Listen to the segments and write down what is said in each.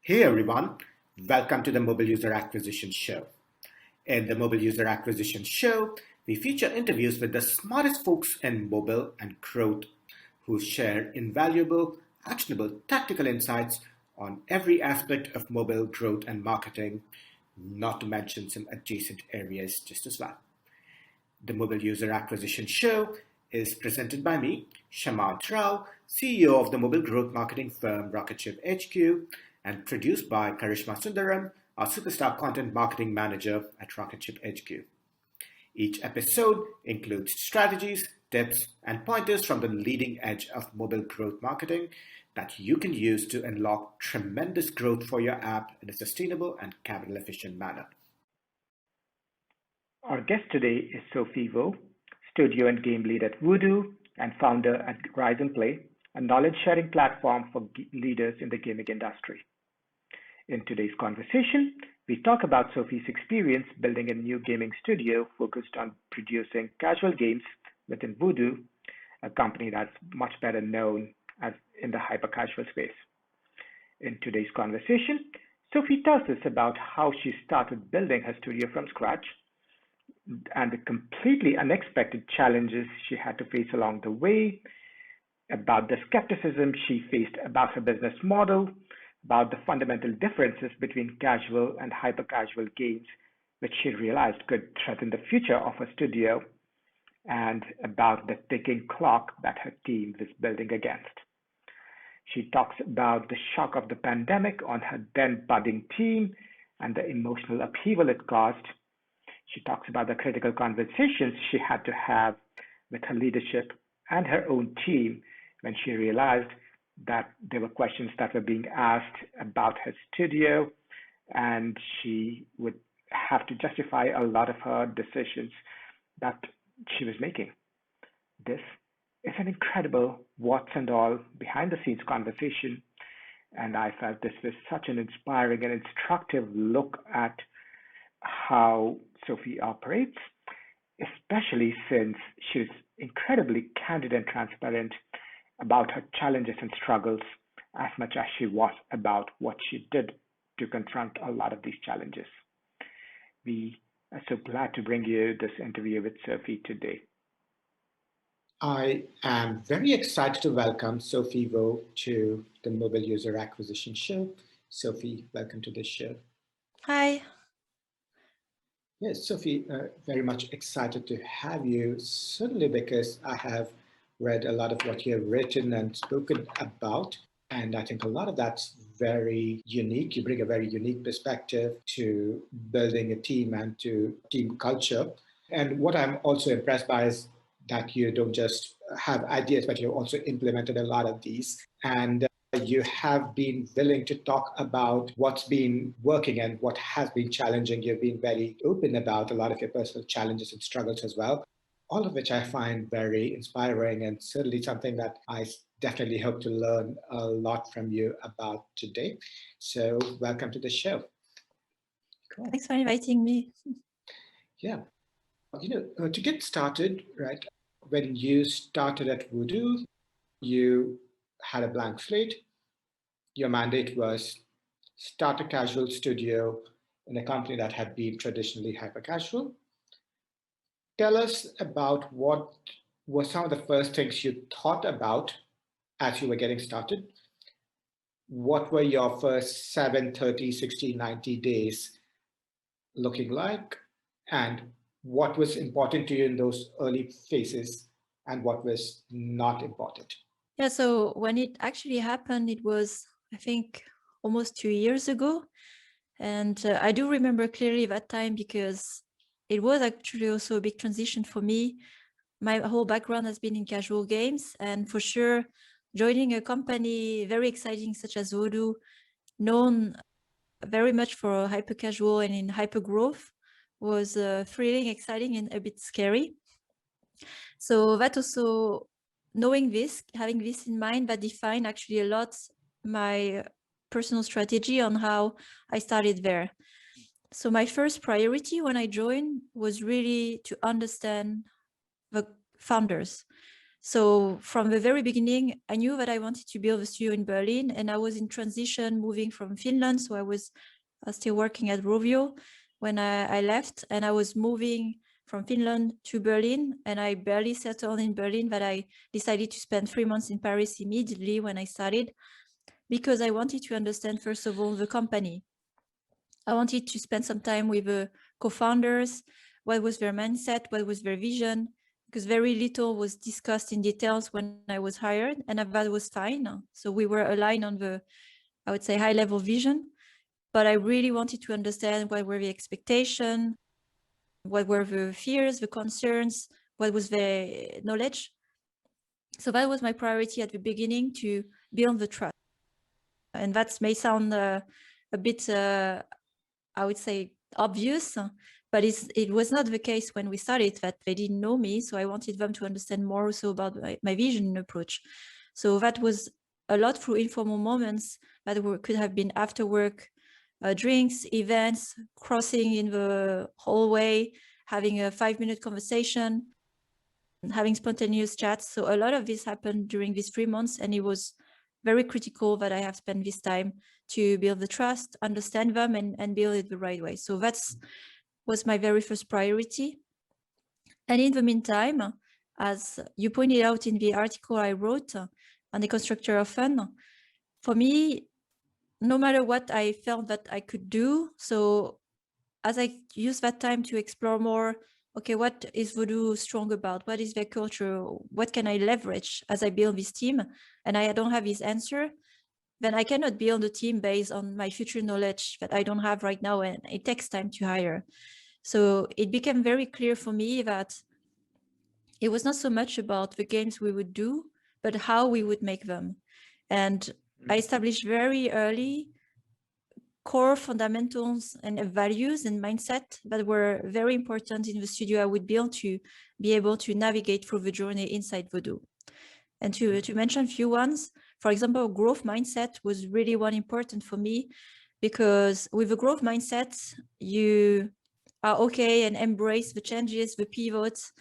Hey everyone, welcome to the Mobile User Acquisition Show. In the Mobile User Acquisition Show, we feature interviews with the smartest folks in mobile and growth who share invaluable, actionable, tactical insights on every aspect of mobile growth and marketing, not to mention some adjacent areas just as well. The Mobile User Acquisition Show is presented by me, Shamant Rao, CEO of the mobile growth marketing firm Rocketship HQ, and produced by Karishma Sundaram, our superstar content marketing manager at Rocketship HQ. Each episode includes strategies, tips, and pointers from the leading edge of mobile growth marketing that you can use to unlock tremendous growth for your app in a sustainable and capital efficient manner. Our guest today is Sophie Vo, studio and game lead at Voodoo and founder at Rise and Play, a knowledge-sharing platform for leaders in the gaming industry. In today's conversation, we talk about Sophie's experience building a new gaming studio focused on producing casual games within Voodoo, a company that's much better known as in the hyper-casual space. In today's conversation, Sophie tells us about how she started building her studio from scratch and the completely unexpected challenges she had to face along the way, about the skepticism she faced about her business model, about the fundamental differences between casual and hyper-casual games, which she realized could threaten the future of her studio, and about the ticking clock that her team was building against. She talks about the shock of the pandemic on her then budding team and the emotional upheaval it caused. She talks about the critical conversations she had to have with her leadership and her own team when she realized that there were questions that were being asked about her studio, and she would have to justify a lot of her decisions that she was making. This is an incredible what's and all behind the scenes conversation, and I felt this was such an inspiring and instructive look at how Sophie operates, especially since she's incredibly candid and transparent about her challenges and struggles as much as she was about what she did to confront a lot of these challenges. We are so glad to bring you this interview with Sophie today. I am very excited to welcome Sophie Vo to the Mobile User Acquisition Show. Sophie, welcome to the show. Hi. Yes, Sophie, very much excited to have you, certainly because I have read a lot of what you have written and spoken about, and I think a lot of that's very unique. You bring a very unique perspective to building a team and to team culture. And what I'm also impressed by is that you don't just have ideas, but you've also implemented a lot of these. And you have been willing to talk about what's been working and what has been challenging. You've been very open about a lot of your personal challenges and struggles as well, all of which I find very inspiring and certainly something that I definitely hope to learn a lot from you about today. So welcome to the show. Cool. Thanks for inviting me. Yeah. To get started, right, when you started at Voodoo, you had a blank slate. Your mandate was start a casual studio in a company that had been traditionally hyper-casual. Tell us about what were some of the first things you thought about as you were getting started. What were your first 7, 30, 60, 90 days looking like? And what was important to you in those early phases and what was not important? Yeah, so when it actually happened, it was, I think, almost 2 years ago. And I do remember clearly that time because it was actually also a big transition for me. My whole background has been in casual games, and for sure, joining a company very exciting such as Voodoo, known very much for hyper casual and in hyper growth, was thrilling, exciting, and a bit scary. So that also, knowing this, having this in mind, that defined actually a lot my personal strategy on how I started there. So my first priority when I joined was really to understand the founders. So from the very beginning, I knew that I wanted to build a studio in Berlin, and I was in transition moving from Finland. So I was still working at Rovio when I left, and I was moving from Finland to Berlin, and I barely settled in Berlin, but I decided to spend 3 months in Paris immediately when I started, because I wanted to understand, first of all, the company. I wanted to spend some time with the co-founders, what was their mindset, what was their vision, because very little was discussed in details when I was hired, and that was fine. So we were aligned on the, I would say, high-level vision, but I really wanted to understand what were the expectations, what were the fears, the concerns, what was the knowledge. So that was my priority at the beginning, to build the trust. And that may sound a bit, I would say, obvious, but it was not the case when we started, that they didn't know me. So I wanted them to understand more also about my vision and approach. So that was a lot through informal moments that could have been after work, drinks, events, crossing in the hallway, having a 5-minute conversation, having spontaneous chats. So a lot of this happened during these 3 months, and it was very critical that I have spent this time to build the trust, understand them, and build it the right way. So was my very first priority. And in the meantime, as you pointed out in the article I wrote on the constructor of fun, for me, no matter what I felt that I could do, so as I used that time to explore more, okay, what is Voodoo strong about? What is their culture? What can I leverage as I build this team? And I don't have this answer, then I cannot build a team based on my future knowledge that I don't have right now, and it takes time to hire. So it became very clear for me that it was not so much about the games we would do, but how we would make them. And I established very early core fundamentals and values and mindset that were very important in the studio I would build to be able to navigate through the journey inside Voodoo. And to mention a few ones, for example, growth mindset was really one important for me, because with a growth mindset, you are okay and embrace the changes, the pivots,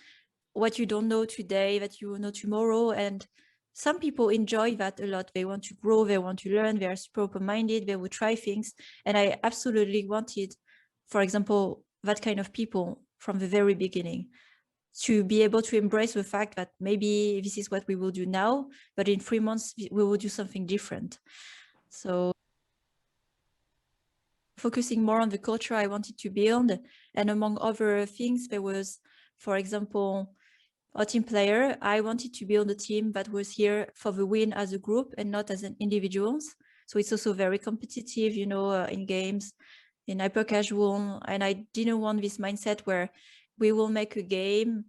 what you don't know today that you will know tomorrow. And some people enjoy that a lot. They want to grow, they want to learn, they are super open-minded, they will try things. And I absolutely wanted, for example, that kind of people from the very beginning, to be able to embrace the fact that maybe this is what we will do now, but in 3 months, we will do something different. So focusing more on the culture I wanted to build. And among other things, there was, for example, a team player. I wanted to build a team that was here for the win as a group and not as an individuals. So it's also very competitive, you know, in games, in hyper casual. And I didn't want this mindset where we will make a game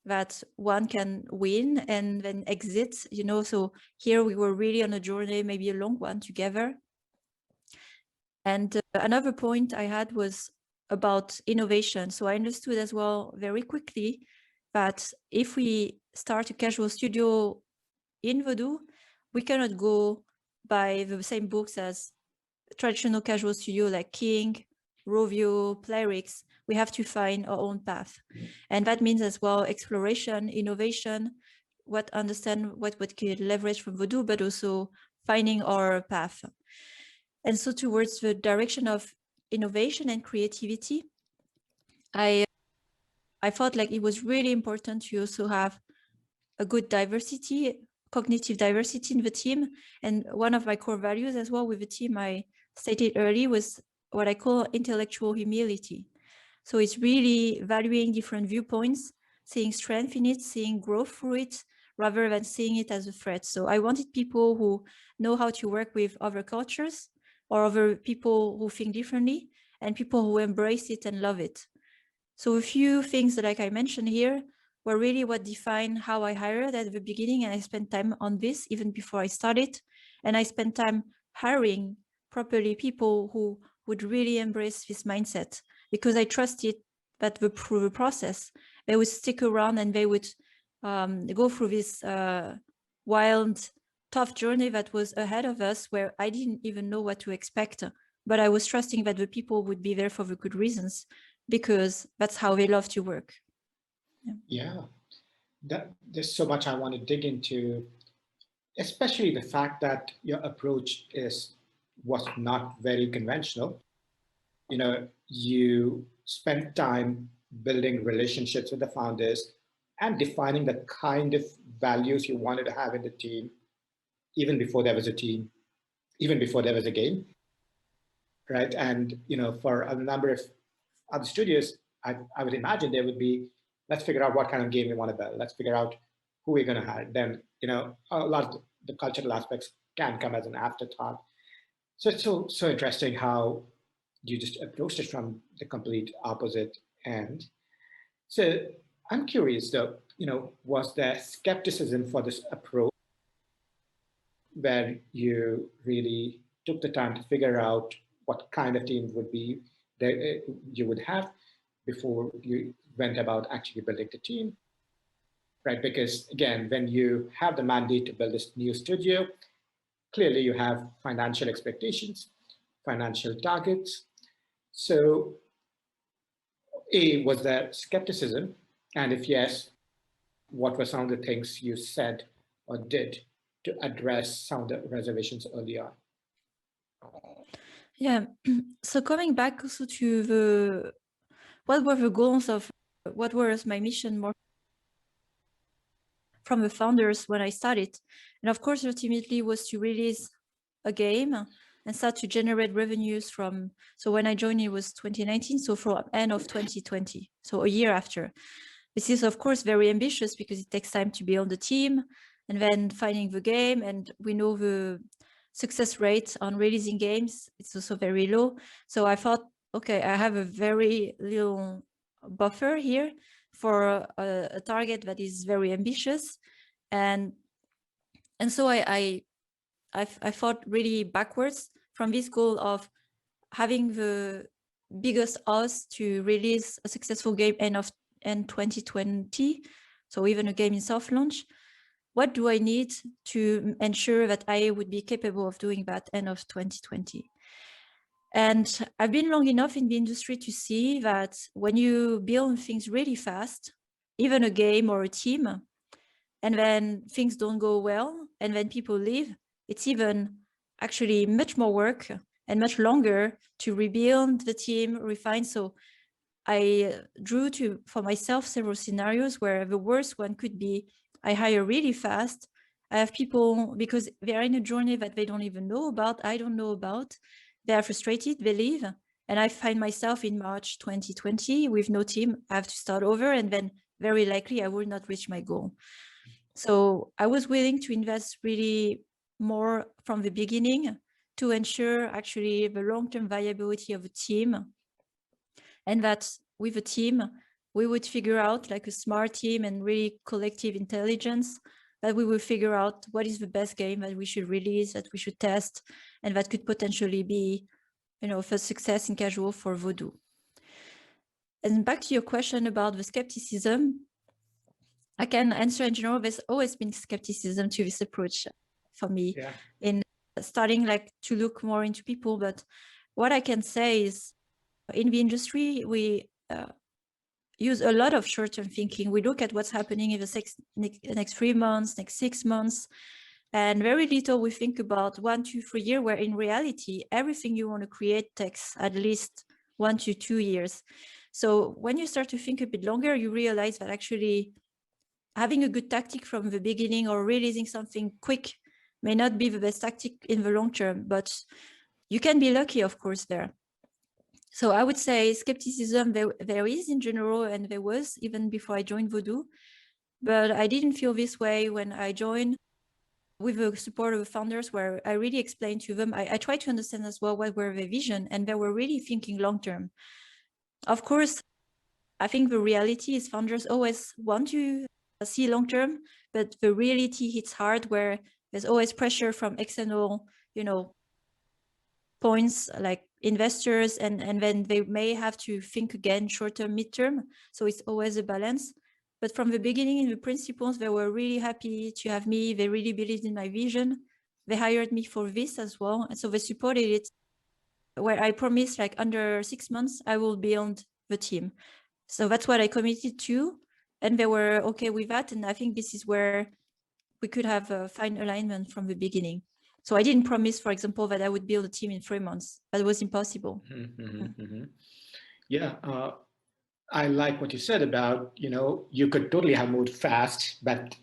that one can win and then exit, you know. So here we were really on a journey, maybe a long one together. And another point I had was about innovation. So I understood as well very quickly that if we start a casual studio in Voodoo, we cannot go by the same books as traditional casual studio like King, Rovio, Playrix. We have to find our own path. And that means as well exploration, innovation, understand what we could leverage from Voodoo, but also finding our path. And so towards the direction of innovation and creativity, I felt like it was really important to also have a good diversity, cognitive diversity in the team. And one of my core values as well with the team, I stated early, was what I call intellectual humility. So it's really valuing different viewpoints, seeing strength in it, seeing growth through it, rather than seeing it as a threat. So I wanted people who know how to work with other cultures or other people who think differently, and people who embrace it and love it. So a few things that, like I mentioned here, were really what defined how I hired at the beginning. And I spent time on this even before I started. And I spent time hiring properly people who would really embrace this mindset, because I trusted that through the process, they would stick around and they would go through this wild, tough journey that was ahead of us, where I didn't even know what to expect. But I was trusting that the people would be there for the good reasons, because that's how they love to work. Yeah. there's so much I want to dig into, especially the fact that your approach was not very conventional. You spent time building relationships with the founders and defining the kind of values you wanted to have in the team, even before there was a team, even before there was a game, right? And for a number of other studios, I would imagine there would be, let's figure out what kind of game we want to build. Let's figure out who we're going to hire. Then, a lot of the cultural aspects can come as an afterthought. So it's so interesting how you just approached it from the complete opposite end. So I'm curious though, was there skepticism for this approach where you really took the time to figure out what kind of team would be that you would have before you went about actually building the team, right? Because again, when you have the mandate to build this new studio, clearly you have financial expectations, financial targets. So was there skepticism? And if yes, what were some of the things you said or did to address some of the reservations early on? Yeah. So coming back also to what were the goals of, what was my mission more from the founders when I started. And of course, ultimately was to release a game and start to generate revenues from, so when I joined, it was 2019. So from end of 2020, so a year after. This is of course very ambitious because it takes time to build the team and then finding the game. And we know the success rate on releasing games, it's also very low. So I thought, okay, I have a very little buffer here for a target that is very ambitious. And so I thought really backwards from this goal of having the biggest odds to release a successful game end 2020, so even a game in soft launch. What do I need to ensure that I would be capable of doing that end of 2020? And I've been long enough in the industry to see that when you build things really fast, even a game or a team, and then things don't go well, and then people leave, it's even actually much more work and much longer to rebuild the team, refine. So I drew for myself several scenarios where the worst one could be I hire really fast. I have people, because they're in a journey that they don't even know about, I don't know about. They are frustrated, they leave. And I find myself in March 2020 with no team. I have to start over, and then very likely I will not reach my goal. So I was willing to invest really more from the beginning to ensure actually the long-term viability of a team, and that with a team, we would figure out, like a smart team and really collective intelligence, that we will figure out what is the best game that we should release, that we should test, and that could potentially be, a success in casual for Voodoo. And back to your question about the skepticism, I can answer in general. There's always been skepticism to this approach for me in starting to look more into people. But what I can say is, in the industry, we use a lot of short-term thinking. We look at what's happening in the next 3 months, next 6 months, and very little we think about 1, 2, 3 years, where in reality, everything you want to create takes at least 1 to 2 years. So when you start to think a bit longer, you realize that actually having a good tactic from the beginning or releasing something quick may not be the best tactic in the long term, but you can be lucky, of course, there. So I would say skepticism there is in general, and there was even before I joined Voodoo, but I didn't feel this way when I joined with the support of the founders, where I really explained to them, I tried to understand as well what were their vision, and they were really thinking long term. Of course, I think the reality is founders always want to see long term, but the reality hits hard, where there's always pressure from external, points like investors, and then they may have to think again short term, mid term. So it's always a balance. But from the beginning, in the principles, they were really happy to have me. They really believed in my vision. They hired me for this as well, and so they supported it. Where I promised, under 6 months, I will build the team. So that's what I committed to. and they were okay with that. And I think this is where we could have a fine alignment from the beginning. So I didn't promise, for example, that I would build a team in 3 months. That was impossible. Yeah, I like what you said about, you could totally have moved fast, but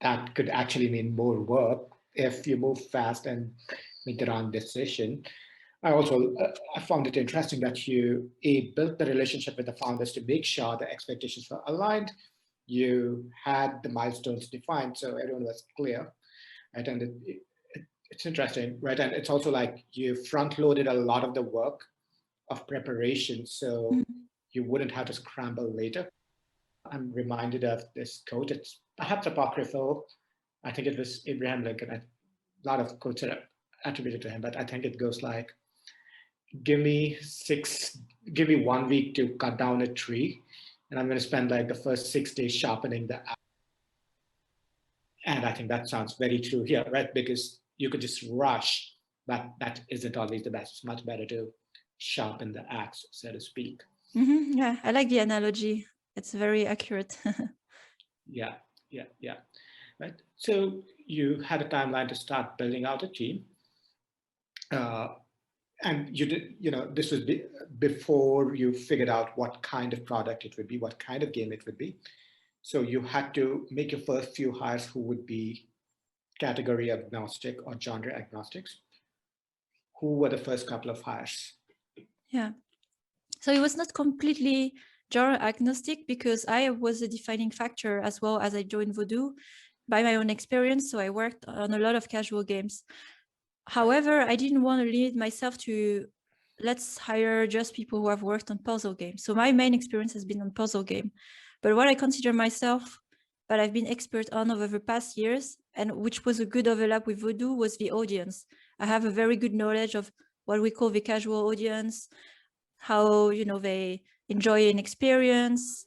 that could actually mean more work if you move fast and make the wrong decision. I also I found it interesting that you built the relationship with the founders to make sure the expectations were aligned. You had the milestones defined, so everyone was clear. Right? And it's interesting, right? And it's also like you front-loaded a lot of the work of preparation, so you wouldn't have to scramble later. I'm reminded of this quote. It's perhaps apocryphal. I think it was Abraham Lincoln. A lot of quotes are attributed to him, but I think it goes like, give me 1 week to cut down a tree, and I'm going to spend like the first 6 days sharpening the axe. And I think that sounds very true here, right? Because you could just rush, but that isn't always the best. It's much better to sharpen the axe, so to speak. Yeah, I like the analogy. It's very accurate. Yeah. Right. So you had a timeline to start building out a team. And you did, this was before you figured out what kind of product it would be, what kind of game it would be. So you had to make your first few hires who would be category agnostic or genre agnostics. Who were the first couple of hires? Yeah. So it was not completely genre agnostic because I was a defining factor as well as I joined Voodoo by my own experience. So I worked on a lot of casual games. However, I didn't want to limit myself to let's hire just people who have worked on puzzle games. So my main experience has been on puzzle game. But what I consider myself that I've been expert on over the past years, and which was a good overlap with Voodoo, was the audience. I have a very good knowledge of what we call the casual audience, how they enjoy an experience,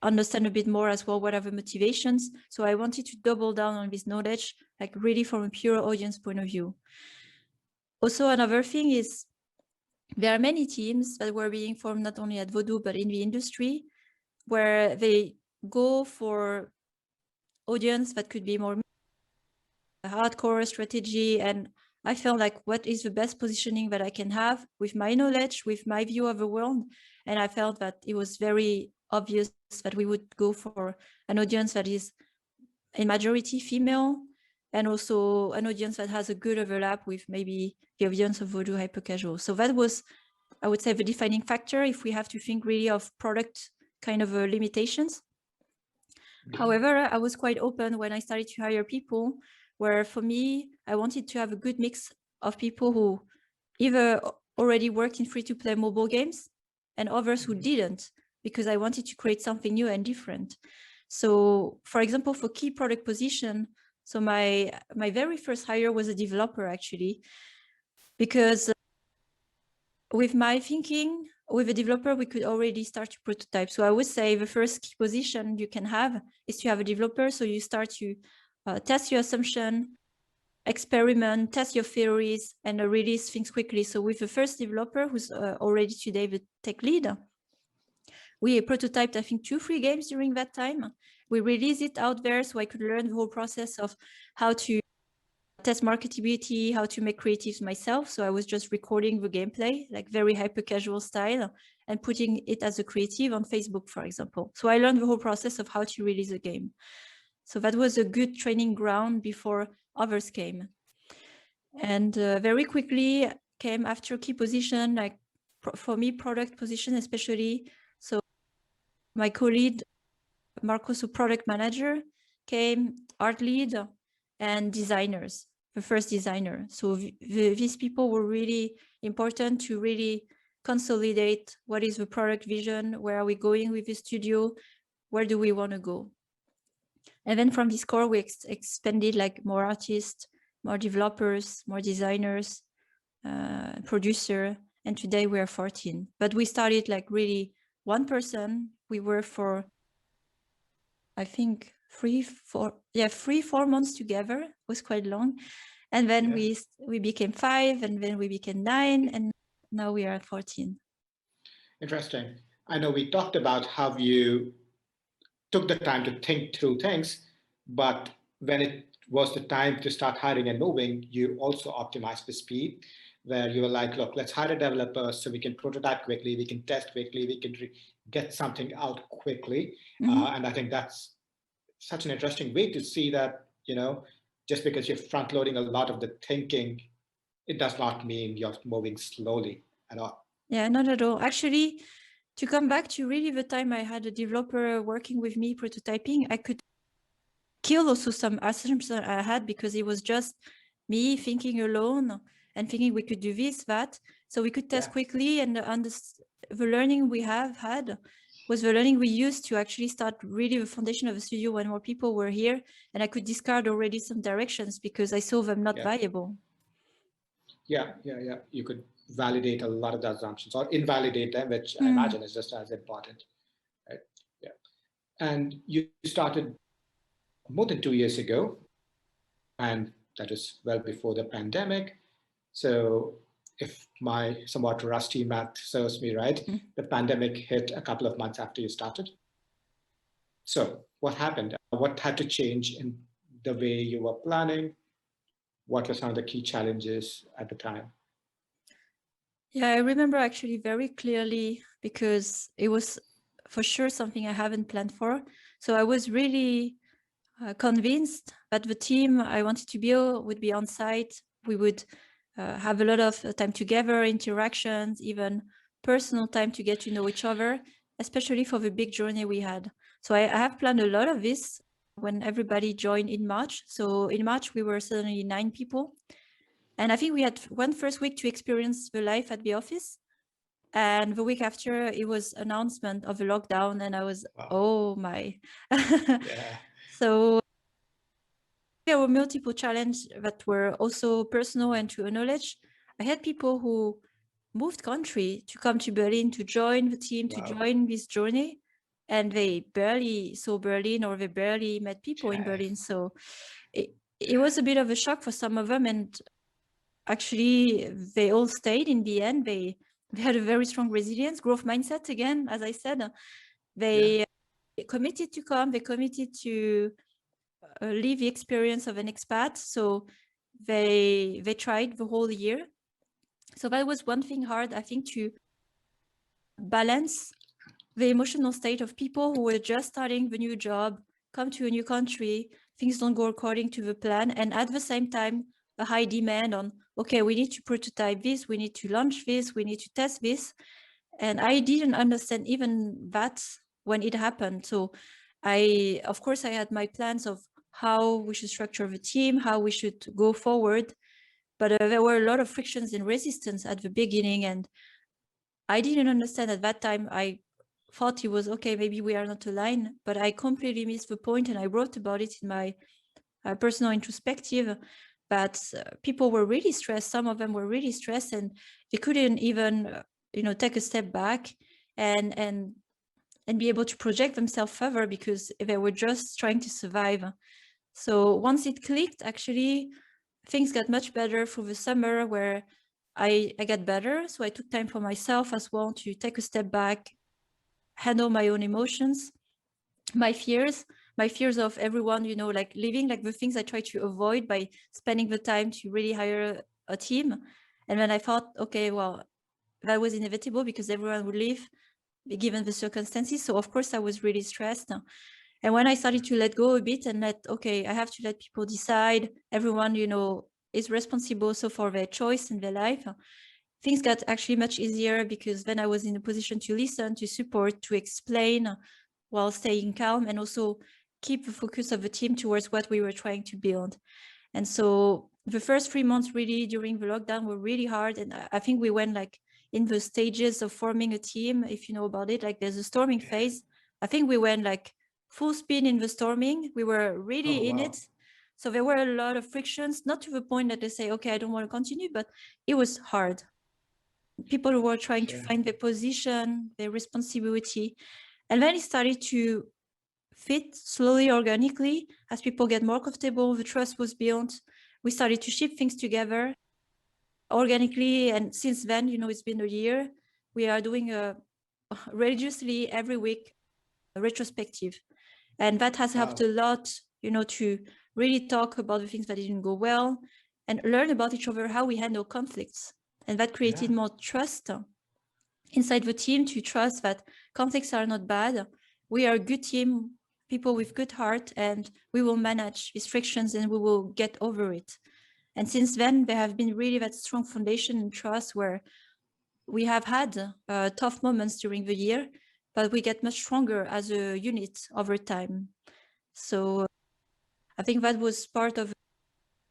understand a bit more as well what are the motivations. So I wanted to double down on this knowledge, like really from a pure audience point of view. Also, another thing is there are many teams that were being formed not only at Voodoo but in the industry where they go for audience that could be more hardcore strategy, and I felt like what is the best positioning that I can have with my knowledge, with my view of the world. And I felt that it was very obvious that we would go for an audience that is in majority female, and also an audience that has a good overlap with maybe the audience of Voodoo hyper casual. So that was, I would say, the defining factor if we have to think really of product kind of limitations. However, I was quite open when I started to hire people, where for me, I wanted to have a good mix of people who either already worked in free-to-play mobile games and others who didn't, because I wanted to create something new and different. So, for example, for key product position, so my very first hire was a developer, actually, because with my thinking, with a developer, we could already start to prototype. So I would say the first key position you can have is to have a developer. So you start to test your assumption, experiment, test your theories, and release things quickly. So with the first developer, who's already today the tech lead, we prototyped, I think, 2-3 games during that time. We released it out there so I could learn the whole process of how to test marketability, how to make creatives myself. So I was just recording the gameplay, like very hyper casual style, and putting it as a creative on Facebook, for example. So I learned the whole process of how to release a game. So that was a good training ground before others came. And very quickly came after key position, like for me, product position especially. So my co-lead, Marcos, product manager, came, art lead, and designers, the first designer. So these people were really important to really consolidate what is the product vision, where are we going with the studio, where do we want to go. And then from this core, we expanded like more artists, more developers, more designers, producer, and today we are 14. But we started like really one person. We were for, I think, 3-4 months together. It was quite long. And then we became 5, and then we became 9, and now we are at 14. Interesting. I know we talked about how you took the time to think through things, but when it was the time to start hiring and moving, you also optimized for speed, where you were like, look, let's hire a developer so we can prototype quickly, we can test quickly, we can get something out quickly. And I think that's such an interesting way to see that, just because you're front loading a lot of the thinking, it does not mean you're moving slowly at all. Yeah, not at all. Actually, to come back to really the time I had a developer working with me prototyping, I could kill also some assumptions I had, because it was just me thinking alone and thinking we could do this, that. So we could test quickly, and the learning we have had was the learning we used to actually start really the foundation of the studio when more people were here, and I could discard already some directions because I saw them not viable. Yeah. You could validate a lot of the assumptions or invalidate them, which I imagine is just as important. Right? Yeah. And you started more than 2 years ago, and that is well before the pandemic. So if my somewhat rusty math serves me right, the pandemic hit a couple of months after you started. So what happened? What had to change in the way you were planning? What were some of the key challenges at the time? Yeah, I remember actually very clearly, because it was for sure something I haven't planned for. So I was really convinced that the team I wanted to build would be on site. We would have a lot of time together, interactions, even personal time to get to know each other, especially for the big journey we had. So I have planned a lot of this when everybody joined in March. So in March, we were suddenly 9 people. And I think we had one first week to experience the life at the office. And the week after, it was announcement of the lockdown. And I was, oh my. So there were multiple challenges that were also personal and to acknowledge. I had people who moved country to come to Berlin to join the team, to join this journey. And they barely saw Berlin, or they barely met people in Berlin. So it was a bit of a shock for some of them. And actually, they all stayed in the end. They had a very strong resilience, growth mindset again, as I said. They committed to come, they committed to live the experience of an expat. So they tried the whole year. So that was one thing hard, I think, to balance the emotional state of people who were just starting the new job, come to a new country, things don't go according to the plan, and at the same time, a high demand on, okay, we need to prototype this, we need to launch this, we need to test this. And I didn't understand even that when it happened. So of course, I had my plans of how we should structure the team, how we should go forward. But there were a lot of frictions and resistance at the beginning. And I didn't understand at that time. I thought it was, okay, maybe we are not aligned, but I completely missed the point. And I wrote about it in my personal introspective, that people were really stressed. Some of them were really stressed, and they couldn't even, take a step back and be able to project themselves further, because they were just trying to survive. So once it clicked, actually, things got much better through the summer, where I got better. So I took time for myself as well to take a step back, handle my own emotions, my fears of everyone, like living, like the things I try to avoid by spending the time to really hire a team. And then I thought, okay, well, that was inevitable because everyone would leave given the circumstances. So of course I was really stressed. And when I started to let go a bit and I have to let people decide, everyone, is responsible so for their choice in their life, things got actually much easier, because then I was in a position to listen, to support, to explain while staying calm, and also keep the focus of the team towards what we were trying to build. And so the first 3 months really during the lockdown were really hard. And I think we went like in the stages of forming a team, if you know about it, like there's a storming phase. I think we went like full speed in the storming. We were really in it. So there were a lot of frictions, not to the point that they say, okay, I don't want to continue, but it was hard. People who were trying to find their position, their responsibility. And then it started to fit slowly, organically, as people get more comfortable, the trust was built. We started to ship things together organically. And since then, it's been a year. We are doing religiously every week a retrospective. And that has helped a lot, to really talk about the things that didn't go well and learn about each other, how we handle conflicts. And that created more trust inside the team, to trust that conflicts are not bad. We are a good team, people with good heart, and we will manage these frictions and we will get over it. And since then, there have been really that strong foundation and trust, where we have had tough moments during the year, but we get much stronger as a unit over time. So I think that was part of,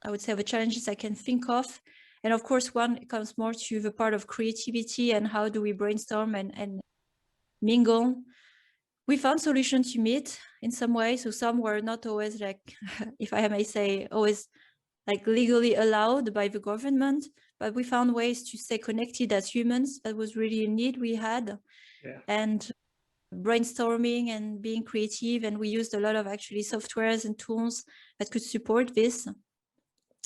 I would say, the challenges I can think of. And of course, one comes more to the part of creativity and how do we brainstorm and mingle. We found solutions to meet in some way. So some were not always, like, if I may say, always like legally allowed by the government, but we found ways to stay connected as humans. That was really a need we had. And brainstorming and being creative. And we used a lot of actually softwares and tools that could support this.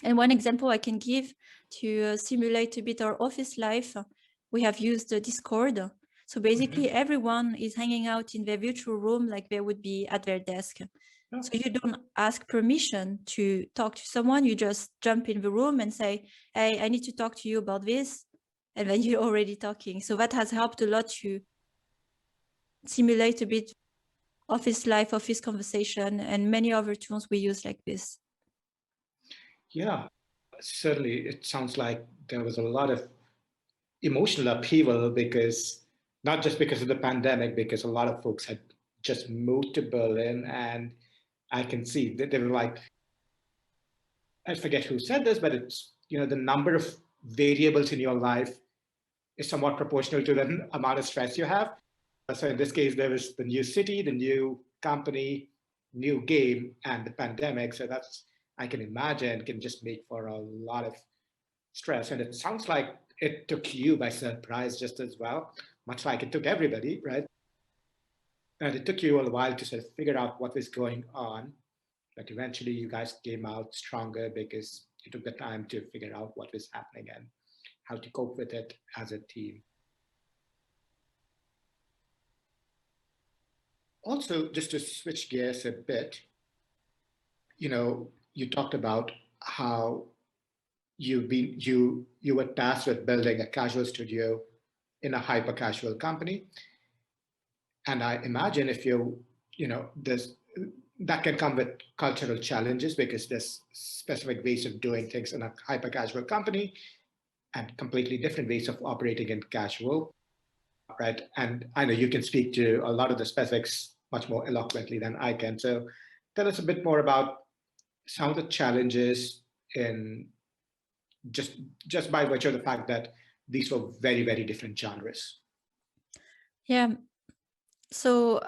And one example I can give to simulate a bit our office life, we have used Discord. So basically everyone is hanging out in their virtual room like they would be at their desk. So you don't ask permission to talk to someone, you just jump in the room and say, hey, I need to talk to you about this. And then you're already talking. So that has helped a lot to simulate a bit office life, office conversation, and many other tools we use like this. Yeah, certainly it sounds like there was a lot of emotional upheaval, because not just because of the pandemic, because a lot of folks had just moved to Berlin, and I can see that they were like, I forget who said this, but it's, the number of variables in your life is somewhat proportional to the amount of stress you have. So in this case, there was the new city, the new company, new game, and the pandemic. So that's, I can imagine, can just make for a lot of stress. And it sounds like it took you by surprise just as well, much like it took everybody, right? And it took you a while to sort of figure out what was going on. But eventually you guys came out stronger because you took the time to figure out what was happening and how to cope with it as a team. Also, just to switch gears a bit, you talked about how you were tasked with building a casual studio in a hyper casual company. And I imagine if there's that can come with cultural challenges, because there's specific ways of doing things in a hyper casual company and completely different ways of operating in casual, right? And I know you can speak to a lot of the specifics much more eloquently than I can. So tell us a bit more about some of the challenges in just by virtue of the fact that these were very, very different genres. Yeah. So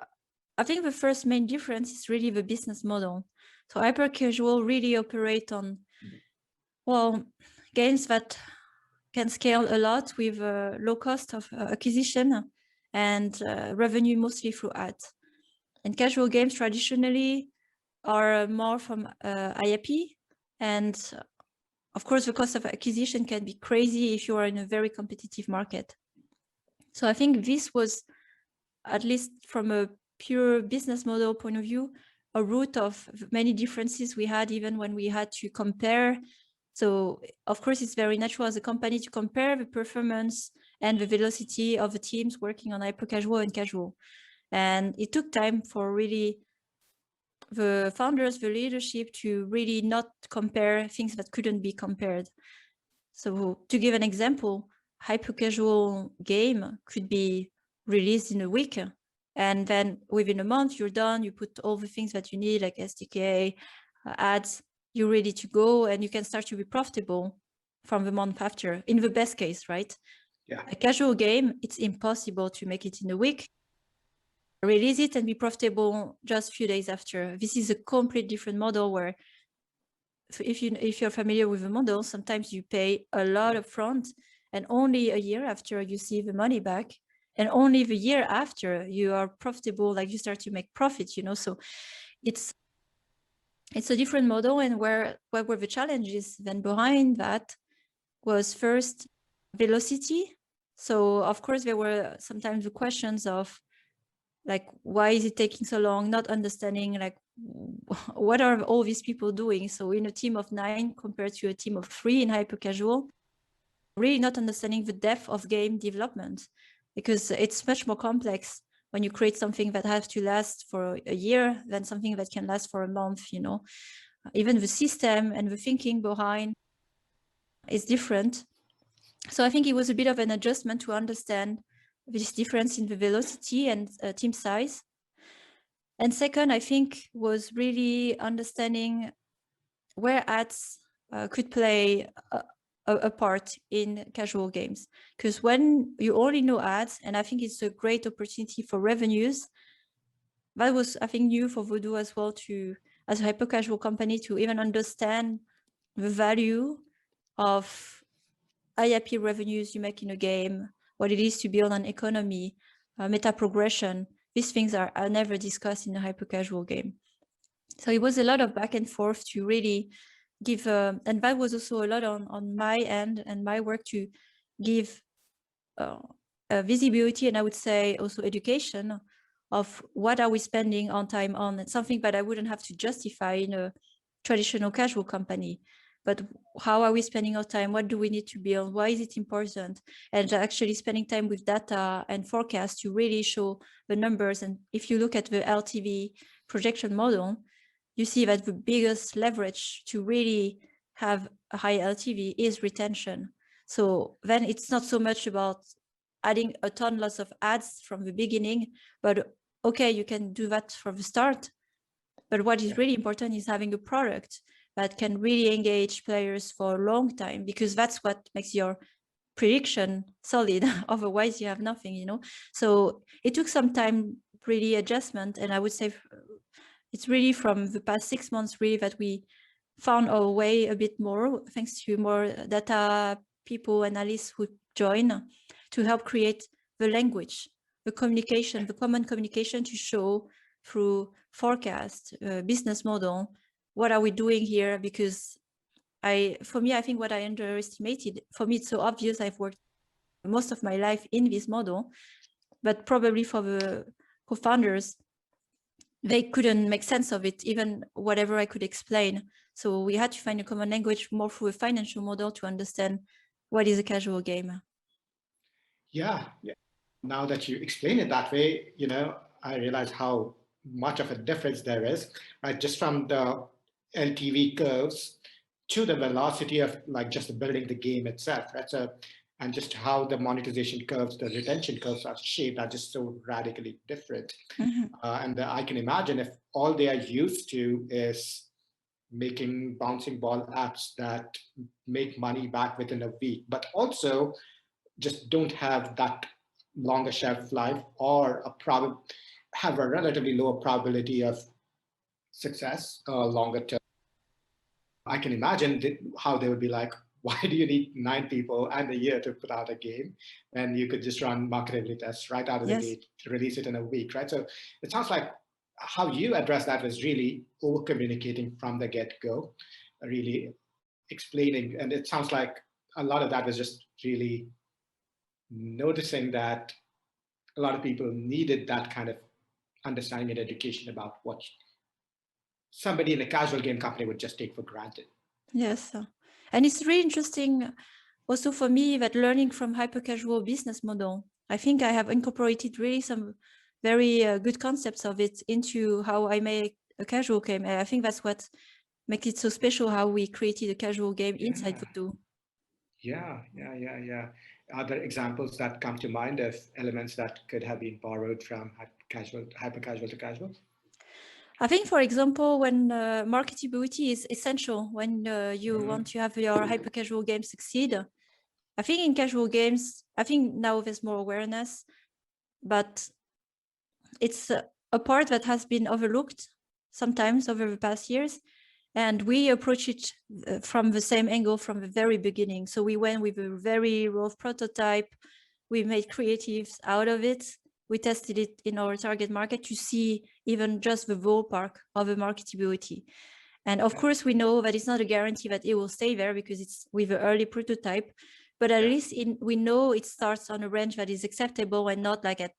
I think the first main difference is really the business model. So hyper casual really operate on, games that can scale a lot with low cost of acquisition and revenue mostly through ads. And casual games traditionally are more from IAP, and of course the cost of acquisition can be crazy if you are in a very competitive market. So I think this was, at least from a pure business model point of view, a root of many differences we had, even when we had to compare. So of course it's very natural as a company to compare the performance and the velocity of the teams working on hyper casual and casual. And it took time for really the founders, the leadership, to really not compare things that couldn't be compared. So to give an example, hyper casual game could be released in a week, and then within a month you're done, you put all the things that you need, like SDK, ads, you're ready to go, and you can start to be profitable from the month after, in the best case, right? Yeah. A casual game, it's impossible to make it in a week, release it and be profitable just a few days after. This is a complete different model, where if you're familiar with the model, sometimes you pay a lot up front, and only a year after you see the money back, and only the year after you are profitable, like you start to make profit, so it's a different model. And what were the challenges then behind that was first velocity. So of course there were sometimes the questions of, like, why is it taking so long? Not understanding, like, what are all these people doing? So in a team of 9 compared to a team of 3 in hyper casual, really not understanding the depth of game development, because it's much more complex when you create something that has to last for a year than something that can last for a month, you know. Even the system and the thinking behind is different. So I think it was a bit of an adjustment to understand this difference in the velocity and team size. And second, I think, was really understanding where ads could play a part in casual games. Because when you only know ads, and I think it's a great opportunity for revenues, that was, I think, new for Voodoo as well, to, as a hyper casual company, to even understand the value of IAP revenues you make in a game, what it is to build an economy, meta progression. These things are never discussed in a hyper casual game. So it was a lot of back and forth to really give, and that was also a lot on my end and my work to give visibility, and I would say also education of what are we spending on time on. It's something that I wouldn't have to justify in a traditional casual company, but how are we spending our time? What do we need to build? Why is it important? And actually spending time with data and forecast to really show the numbers. And if you look at the LTV projection model, you see that the biggest leverage to really have a high LTV is retention. So then it's not so much about adding a ton lots of ads from the beginning, but okay, you can do that from the start. But what is really important is having a product that can really engage players for a long time, because that's what makes your prediction solid. Otherwise you have nothing, you know. So it took some time, really adjustment, and I would say it's really from the past 6 months really that we found our way a bit more, thanks to more data people, analysts who join to help create the language, the communication, the common communication to show through forecast, business model, what are we doing here? Because for me, I think what I underestimated, for me, it's so obvious. I've worked most of my life in this model, but probably for the co-founders, they couldn't make sense of it, even whatever I could explain. So we had to find a common language more through a financial model to understand what is a casual game. Yeah. Now that you explain it that way, I realize how much of a difference there is, right? Just from the LTV curves to the velocity of like just building the game itself, right? So, and just how the monetization curves, the retention curves are shaped are just so radically different. And I can imagine if all they are used to is making bouncing ball apps that make money back within a week, but also just don't have that longer shelf life or have a relatively lower probability of success longer term. I can imagine how they would be like, why do you need 9 people and a year to put out a game when you could just run marketability tests right out of the gate to release it in a week, right? So it sounds like how you address that was really over communicating from the get-go, really explaining. And it sounds like a lot of that was just really noticing that a lot of people needed that kind of understanding and education about what somebody in a casual game company would just take for granted. Yes. And it's really interesting also for me that learning from hyper casual business model, I think I have incorporated really some very good concepts of it into how I make a casual game. And I think that's what makes it so special, how we created a casual game inside Voodoo. Yeah. Are there examples that come to mind of elements that could have been borrowed from hyper casual to casual? I think, for example, when marketability is essential, when you want to have your hyper casual game succeed. I think in casual games, I think now there's more awareness, but it's a part that has been overlooked sometimes over the past years. And we approach it from the same angle from the very beginning. So we went with a very rough prototype. We made creatives out of it. We tested it in our target market to see even just the ballpark of the marketability. And of course, we know that it's not a guarantee that it will stay there because it's with an early prototype, but at least we know it starts on a range that is acceptable and not like at,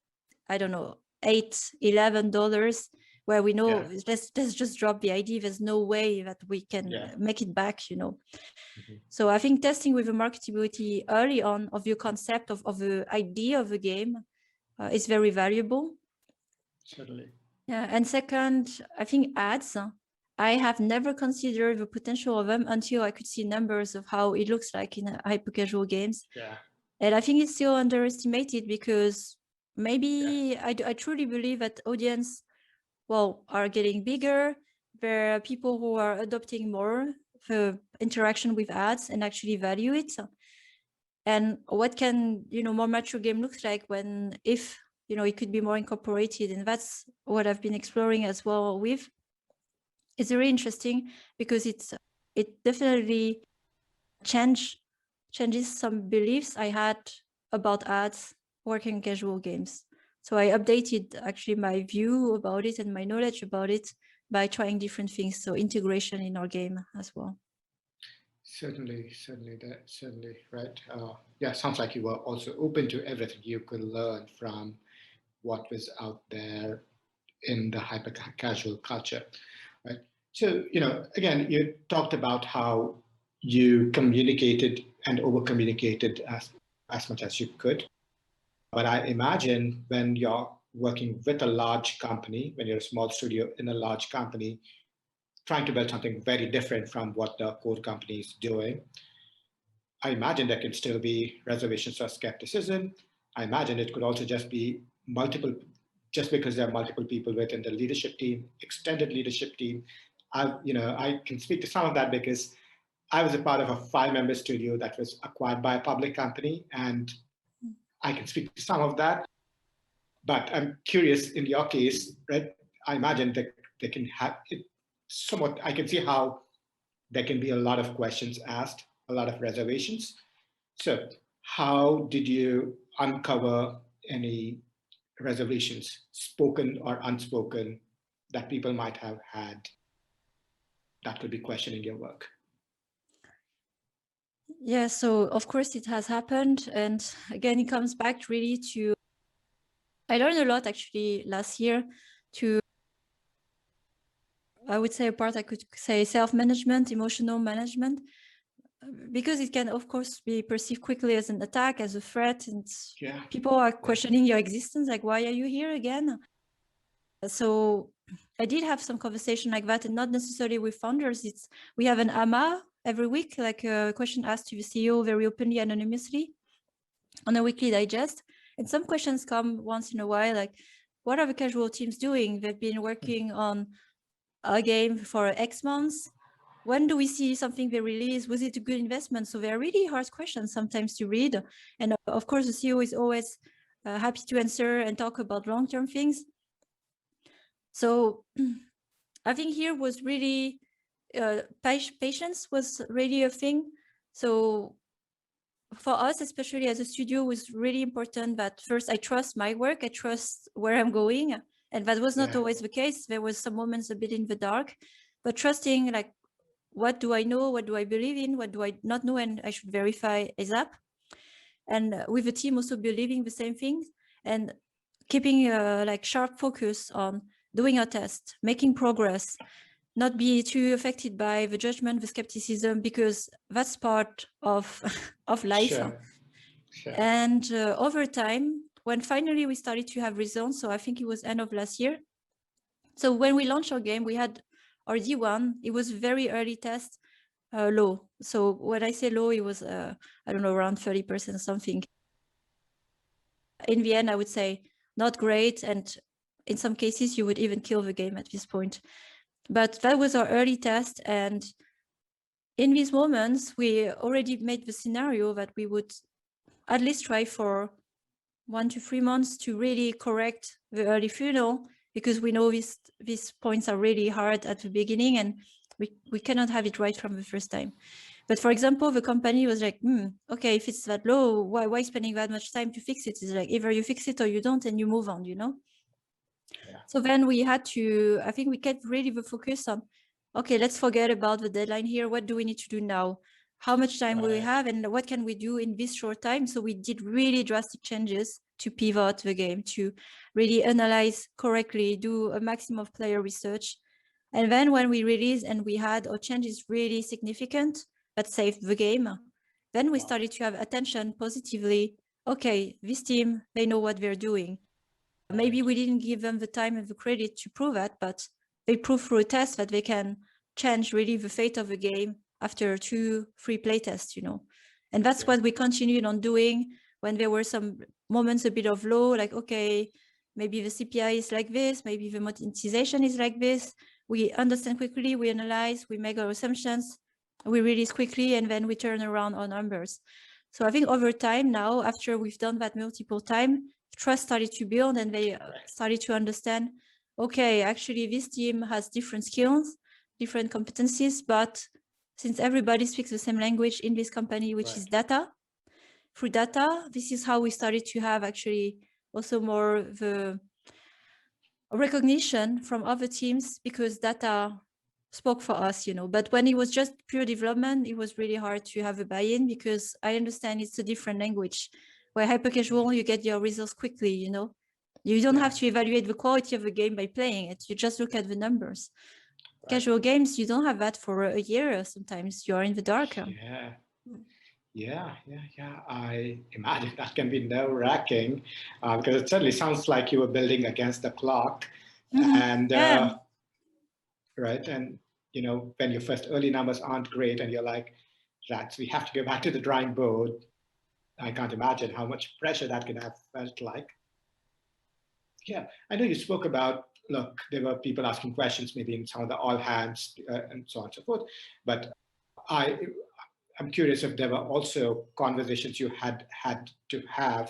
I don't know, $8-11, where we know let's just drop the ID. There's no way that we can make it back, you know. So I think testing with the marketability early on of your concept of the idea of the game is very valuable. Certainly. Yeah, and second, I think ads. I have never considered the potential of them until I could see numbers of how it looks like in hyper-casual games. Yeah. And I think it's still underestimated because maybe I truly believe that audience, well, are getting bigger. There are people who are adopting more the interaction with ads and actually value it. And what can, you know, more mature game looks like when, if, you know, it could be more incorporated. And that's what I've been exploring as well with. It's very interesting because it definitely changes some beliefs I had about ads working in casual games. So I updated actually my view about it and my knowledge about it by trying different things. So integration in our game as well. Certainly, right. Yeah, sounds like you were also open to everything you could learn from what was out there in the hyper casual culture, right? So, you know, again, you talked about how you communicated and over communicated as much as you could. But I imagine when you're working with a large company, when you're a small studio in a large company, trying to build something very different from what the core company is doing, I imagine there can still be reservations or skepticism. I imagine it could also just be multiple, just because there are multiple people within the leadership team, extended leadership team. I can speak to some of that because I was a part of a 5-member studio that was acquired by a public company, and I can speak to some of that. But I'm curious, in your case, right? I imagine that they can have it somewhat. I can see how there can be a lot of questions asked, a lot of reservations. So how did you uncover any reservations, spoken or unspoken, that people might have had that could be questioning your work? Yeah, so of course it has happened. And again, it comes back really to, I learned a lot actually last year to, I would say a part I could say self-management, emotional management, because it can of course be perceived quickly as an attack, as a threat, and people are questioning your existence, like, why are you here again? So I did have some conversation like that, and not necessarily with founders. We have an AMA every week, like a question asked to the CEO very openly, anonymously, on a weekly digest. And some questions come once in a while, like, what are the casual teams doing? They've been working on a game for X months. When do we see something they release? Was it a good investment? So they're really hard questions sometimes to read. And of course, the CEO is always happy to answer and talk about long-term things. So I think here was really, patience was really a thing. So for us, especially as a studio, it was really important that first I trust my work, I trust where I'm going. And that was not always the case. There was some moments a bit in the dark, but trusting, like, what do I know? What do I believe in? What do I not know? And I should verify ASAP. And with the team also believing the same things and keeping like sharp focus on doing a test, making progress, not be too affected by the judgment, the skepticism, because that's part of life. Sure. And over time, when finally we started to have results, so I think it was end of last year. So when we launched our game, we had our D1. It was very early test, low. So when I say low, it was, I don't know, around 30% something. In the end, I would say not great. And in some cases, you would even kill the game at this point. But that was our early test. And in these moments, we already made the scenario that we would at least try for 1 to 3 months to really correct the early funnel, because we know these points are really hard at the beginning and we cannot have it right from the first time. But for example, the company was like, okay, if it's that low, why spending that much time to fix it? It's like, either you fix it or you don't, and you move on, you know? Yeah. So then we had to, I think we kept really the focus on, okay, let's forget about the deadline here. What do we need to do now? how much time will we have and what can we do in this short time. So we did really drastic changes to pivot the game, to really analyze correctly, do a maximum of player research. And then when we released and we had our changes really significant that saved the game, then we started to have attention positively. Okay, this team, they know what they're doing. Maybe we didn't give them the time and the credit to prove that, but they proved through a test that they can change really the fate of the game after 2-3 playtests, you know. And that's what we continued on doing when there were some moments a bit of low, like, okay, maybe the CPI is like this, maybe the monetization is like this. We understand quickly, we analyze, we make our assumptions, we release quickly, and then we turn around our numbers. So I think over time now, after we've done that multiple times, trust started to build and they started to understand, okay, actually this team has different skills, different competencies, but since everybody speaks the same language in this company, which is data, through data, this is how we started to have actually also more the recognition from other teams because data spoke for us, you know. But when it was just pure development, it was really hard to have a buy-in because I understand it's a different language. Where hyper casual, you get your results quickly, you know. You don't have to evaluate the quality of the game by playing it. You just look at the numbers. Casual games, you don't have that for a year. Sometimes you're in the dark. I imagine that can be nerve-wracking because it certainly sounds like you were building against the clock. And right, and you know, when your first early numbers aren't great and you're like, rats, we have to go back to the drawing board. I can't imagine how much pressure that could have felt like. Yeah, I know you spoke about, look, there were people asking questions maybe in some of the all hands and so on and so forth, but I'm curious if there were also conversations you had to have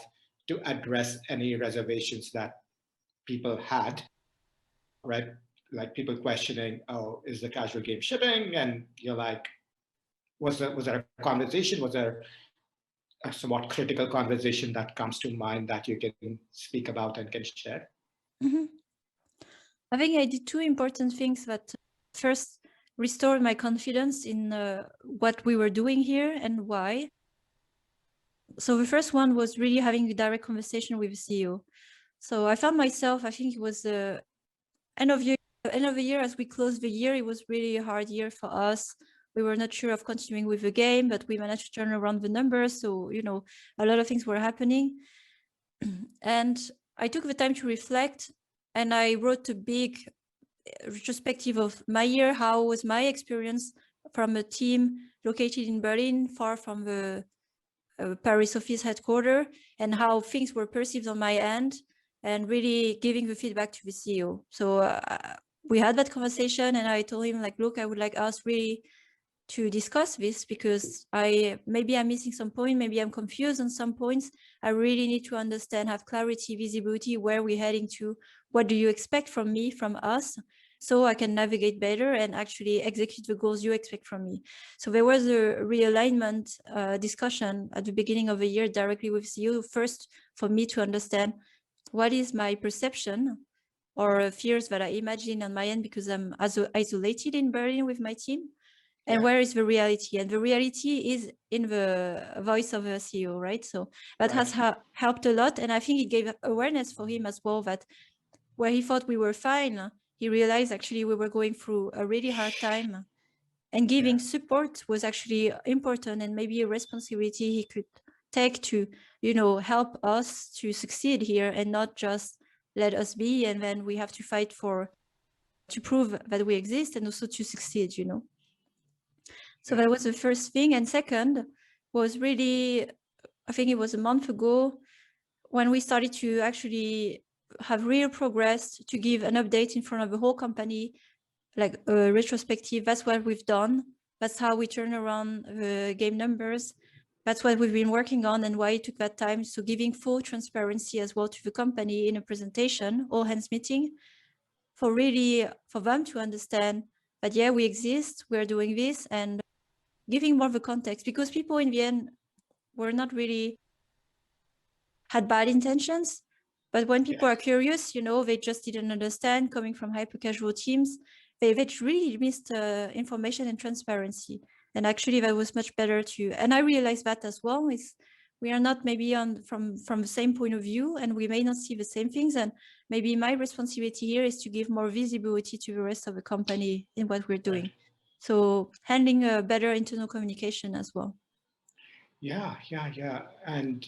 to address any reservations that people had, right? Like people questioning, oh, is the casual game shipping? And you're like, was there a conversation? Was there a somewhat critical conversation that comes to mind that you can speak about and can share? I think I did two important things that first restored my confidence in what we were doing here and why. So the first one was really having a direct conversation with the CEO. So I found myself, I think it was the end of the year, as we closed the year, it was really a hard year for us. We were not sure of continuing with the game, but we managed to turn around the numbers. So, you know, a lot of things were happening. And I took the time to reflect and I wrote a big retrospective of my year. How was my experience from a team located in Berlin, far from the Paris office headquarters, and how things were perceived on my end, and really giving the feedback to the CEO. So we had that conversation and I told him, like, look, I would like us really to discuss this because maybe I'm missing some point, maybe I'm confused on some points. I really need to understand, have clarity, visibility, where we're heading to, what do you expect from me, from us, so I can navigate better and actually execute the goals you expect from me. So there was a realignment discussion at the beginning of the year directly with CEO, first for me to understand what is my perception or fears that I imagine on my end because I'm isolated in Berlin with my team. And where is the reality? And the reality is in the voice of the CEO, right? So that has helped a lot. And I think it gave awareness for him as well, that where he thought we were fine, he realized actually we were going through a really hard time. And giving support was actually important and maybe a responsibility he could take to, you know, help us to succeed here and not just let us be. And then we have to fight to prove that we exist and also to succeed, you know. So that was the first thing. And second was really, I think it was a month ago when we started to actually have real progress, to give an update in front of the whole company, like a retrospective. That's what we've done. That's how we turn around the game numbers. That's what we've been working on and why it took that time. So giving full transparency as well to the company in a presentation, all hands meeting, for them to understand that, yeah, we exist, we're doing this, and giving more of a context, because people in the end were not really had bad intentions, but when people are curious, you know, they just didn't understand, coming from hyper casual teams, they really missed information and transparency. And actually that was much better and I realized that as well, is we are not maybe from the same point of view, and we may not see the same things. And maybe my responsibility here is to give more visibility to the rest of the company in what we're doing. Right. So handling a better internal communication as well. Yeah. And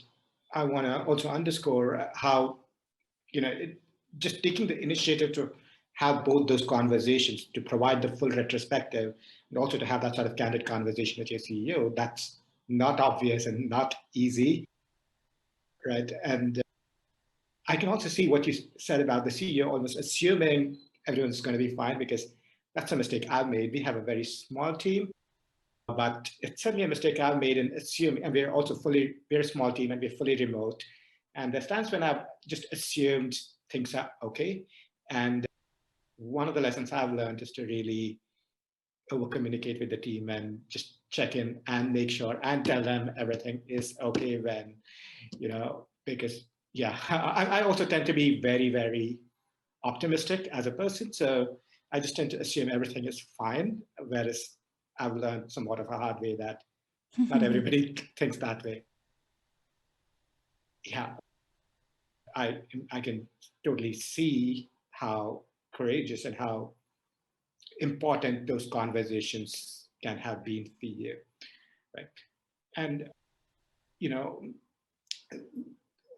I want to also underscore how, just taking the initiative to have both those conversations, to provide the full retrospective, and also to have that sort of candid conversation with your CEO, that's not obvious and not easy, right? And I can also see what you said about the CEO almost assuming everyone's going to be fine, because that's a mistake I've made. We have a very small team, but it's certainly a mistake I've made in assuming, and we're a small team and we're fully remote. And there's times when I've just assumed things are okay. And one of the lessons I've learned is to really over communicate with the team and just check in and make sure and tell them everything is okay when, because I also tend to be very, very optimistic as a person. So I just tend to assume everything is fine, whereas I've learned somewhat of a hard way that not everybody thinks that way. Yeah, I can totally see how courageous and how important those conversations can have been for you, right? And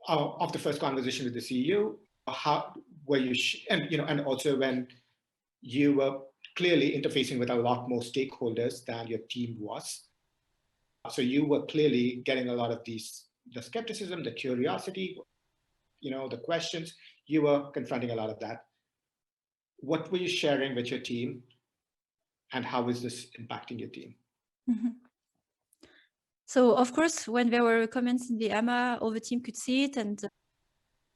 of the first conversation with the CEO, how were you, and also when you were clearly interfacing with a lot more stakeholders than your team was. So you were clearly getting a lot of the skepticism, the curiosity, the questions. You were confronting a lot of that. What were you sharing with your team, and how is this impacting your team? Mm-hmm. So of course, when there were comments in the AMA, all the team could see it, and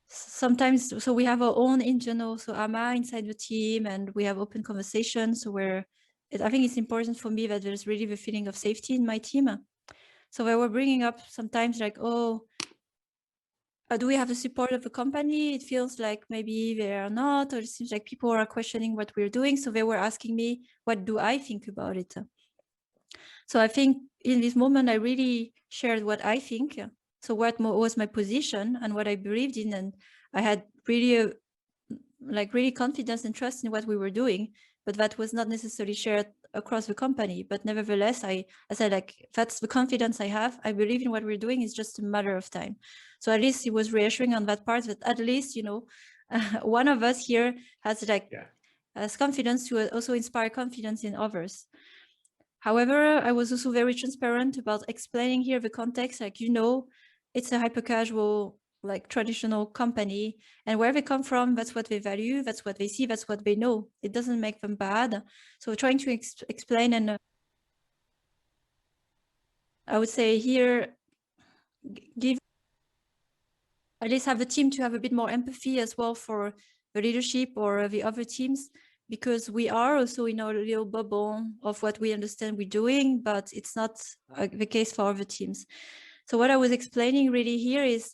sometimes, so we have our own internal, so AMA inside the team, and we have open conversations where I think it's important for me that there's really the feeling of safety in my team. So they were bringing up sometimes like, do we have the support of the company? It feels like maybe they are not, or it seems like people are questioning what we're doing. So they were asking me, what do I think about it? So I think in this moment, I really shared what I think. So what was my position and what I believed in. And I had really really confidence and trust in what we were doing, but that was not necessarily shared across the company. But nevertheless, I said, like, that's the confidence I have. I believe in what we're doing. It's just a matter of time. So at least it was reassuring on that part, that at least, one of us here has confidence to also inspire confidence in others. However, I was also very transparent about explaining here the context, it's a hyper casual, traditional company, and where they come from, that's what they value, that's what they see, that's what they know. It doesn't make them bad. So trying to explain, and I would say here, at least have the team to have a bit more empathy as well for the leadership or the other teams, because we are also in our little bubble of what we understand we're doing, but it's not the case for other teams. So what I was explaining really here is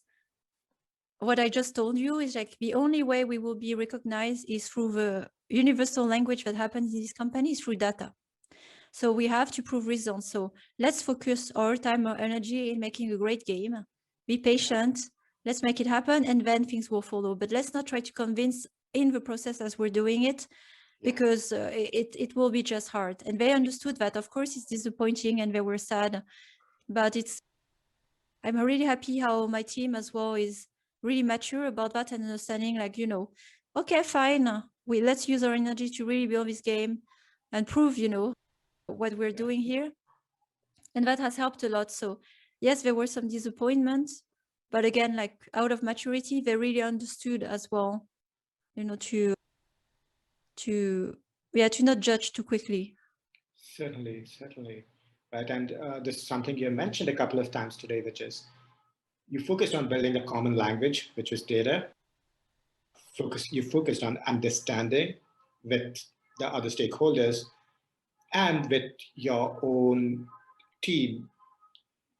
what I just told you, is the only way we will be recognized is through the universal language that happens in this company, is through data. So we have to prove results. So let's focus our time, our energy in making a great game. Be patient. Let's make it happen, and then things will follow. But let's not try to convince in the process as we're doing it, because it will be just hard. And they understood that. Of course, it's disappointing and they were sad, but I'm really happy how my team as well is really mature about that and understanding, okay, fine, let's use our energy to really build this game and prove, what we're doing here. And that has helped a lot. So yes, there were some disappointments, but again, out of maturity, they really understood as well, to not judge too quickly. Certainly. Right. And this is something you mentioned a couple of times today, which is you focused on building a common language, which was data. You focused on understanding with the other stakeholders and with your own team.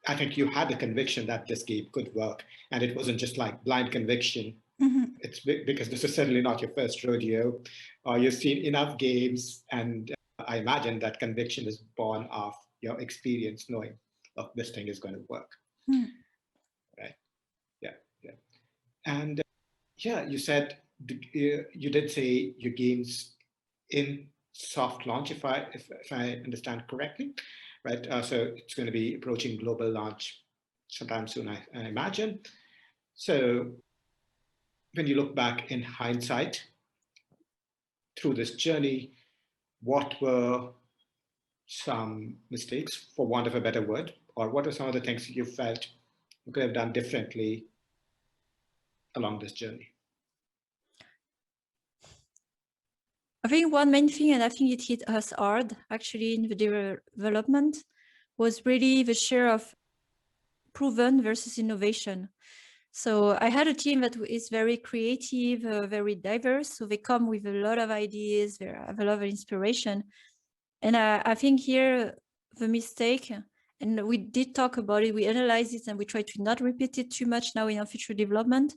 I think you had the conviction that this game could work, and it wasn't just blind conviction. Mm-hmm. It's because this is certainly not your first rodeo. You've seen enough games, and I imagine that conviction is born of your experience knowing, oh, this thing is going to work. Right? Yeah, yeah. And yeah, you said you did say your games in soft launch, if I understand correctly, right? So it's going to be approaching global launch sometime soon, I imagine. So when you look back in hindsight through this journey, what were some mistakes, for want of a better word, or what are some of the things you felt you could have done differently along this journey? I think one main thing, and I think it hit us hard actually in the development, was really the share of proven versus innovation. So I had a team that is very creative, very diverse. So they come with a lot of ideas, they have a lot of inspiration. And I think here the mistake, and we did talk about it, we analyzed it and we tried to not repeat it too much now in our future development,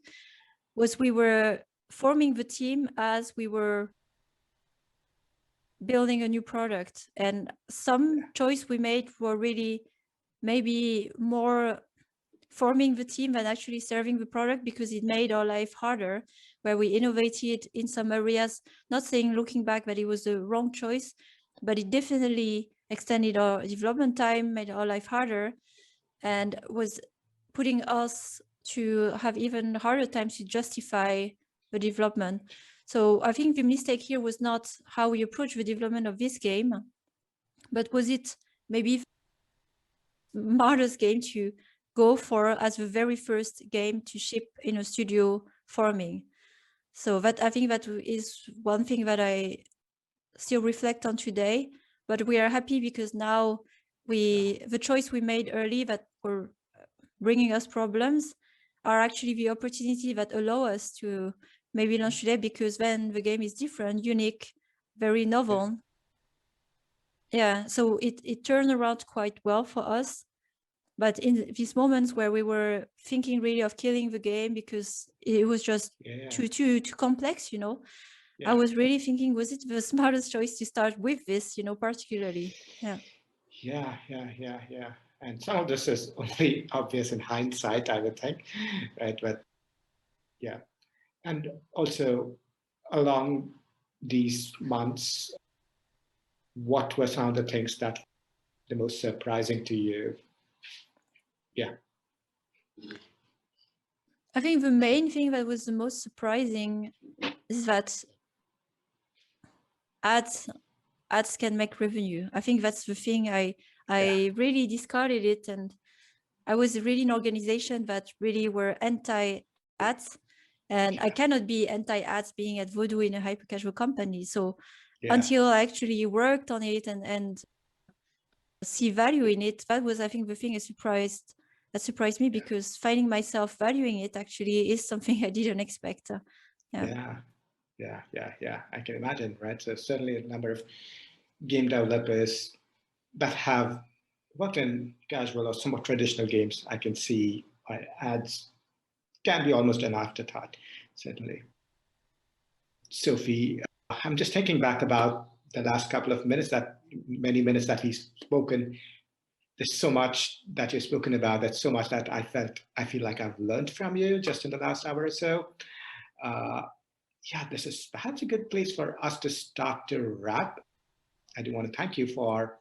was we were forming the team as we were building a new product. And some choice we made were really maybe more forming the team than actually serving the product, because it made our life harder, where we innovated in some areas, not saying looking back that it was the wrong choice, but it definitely extended our development time, made our life harder, and was putting us to have even harder times to justify the development. So I think the mistake here was not how we approach the development of this game, but was it maybe the smartest game to go for as the very first game to ship in a studio forming. So that, I think that is one thing that I still reflect on today, but we are happy because now the choice we made early that were bringing us problems are actually the opportunity that allow us to maybe launch today, because then the game is different, unique, very novel. Yeah, so it turned around quite well for us. But in these moments where we were thinking really of killing the game because it was just too complex, you know, I was really thinking, was it the smartest choice to start with this, you know, particularly? Yeah. And some of this is only obvious in hindsight, I would think, right? But yeah. And also along these months, what were some of the things that the most surprising to you? Yeah. I think the main thing that was the most surprising is that ads can make revenue. I think that's the thing. I really discarded it, and I was really an organization that really were anti-ads, and I cannot be anti-ads being at Voodoo in a hyper-casual company. So until I actually worked on it and see value in it, that was, I think, the thing that surprised me, because finding myself valuing it actually is something I didn't expect. Yeah. I can imagine, right? So certainly a number of game developers that have worked in casual or somewhat traditional games, I can see ads can be almost an afterthought, certainly. Sophie, I'm just thinking back about the last couple of minutes, many minutes that we've spoken. There's so much that you've spoken about. That's so much that I feel like I've learned from you just in the last hour or so. This is perhaps a good place for us to start to wrap. I do want to thank you for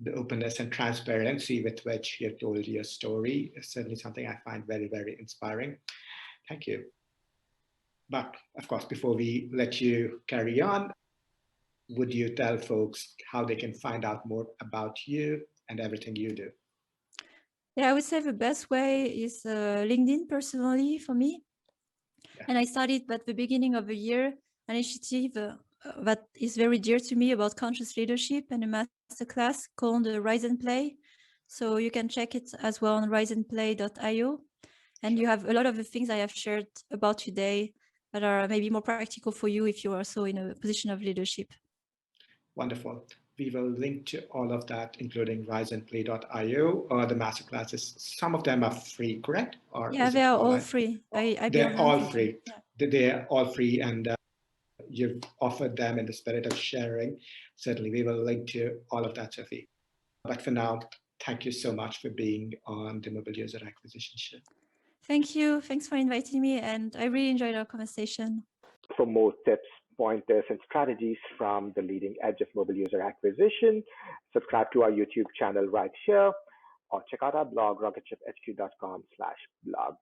the openness and transparency with which you told your story. It's certainly something I find very, very inspiring. Thank you. But of course, before we let you carry on, would you tell folks how they can find out more about you and everything you do? Yeah, I would say the best way is LinkedIn personally for me. And I started at the beginning of the year an initiative that is very dear to me about conscious leadership, and a masterclass called Rise and Play. So you can check it as well on riseandplay.io. And you have a lot of the things I have shared about today that are maybe more practical for you if you are also in a position of leadership. Wonderful. We will link to all of that, including riseandplay.io, or the masterclasses. Some of them are free, correct? Or yeah, they are all free. They're all free. Yeah. They're all free, and you've offered them in the spirit of sharing. Certainly, we will link to all of that, Sophie. But for now, thank you so much for being on the Mobile User Acquisition Show. Thank you. Thanks for inviting me. And I really enjoyed our conversation. For more tips, pointers, and strategies from the leading edge of mobile user acquisition, subscribe to our YouTube channel right here, or check out our blog, rocketship.hq.com/blog.